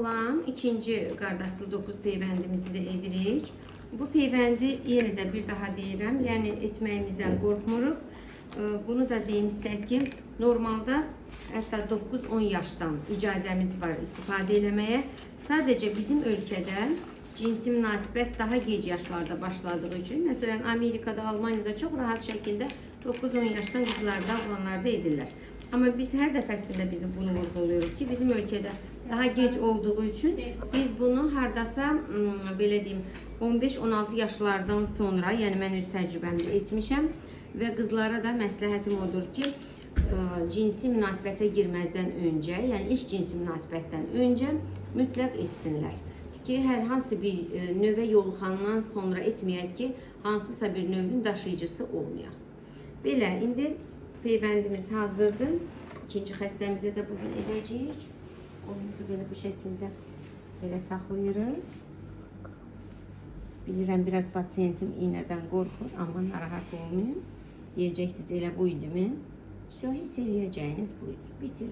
olan ikinci qardaçlı 9 peyvəndimizi də edirik. Bu peyvəndi yenə də bir daha deyirəm, yəni etməyimizdən qorxmuruq. Bunu da deyimsək ki, normalda hətta 9-10 yaşdan icazəmiz var istifadə eləməyə. Sadəcə bizim ölkədə cinsi münasibət daha gec yaşlarda başladığı üçün, məsələn Amerikada, Almaniyada çox rahat şəkildə 9-10 yaşdan qızlarda, oğlanlarda edirlər. Amma biz hər dəfəsində bunu vurğuluyoruz ki, bizim ölkədə daha gec olduğu üçün biz bunu hardasa belə deyim 15-16 yaşlardan sonra, yəni mən öz təcrübəmdə etmişəm və qızlara da məsləhətim odur ki, cinsi münasibətə girməzdən öncə, yəni ilk cinsi münasibətdən öncə mütləq etsinlər ki, hər hansı bir növə yoluxandan sonra etməyək ki, hansısa bir növün daşıyıcısı olmayaq. Belə, indi peyvəndimiz hazırdır. İkinci xəstəmizə də bugün edəcəyik. Oyumuzu belə bu şəkildə belə saxlayırıq. Bilirəm, biraz pasiyentim iynədən qorxur, amma narahat olmayın. Deyəcəksiniz, elə bu idi mi? Hiss eləyəcəyiniz bu idi. Bitir.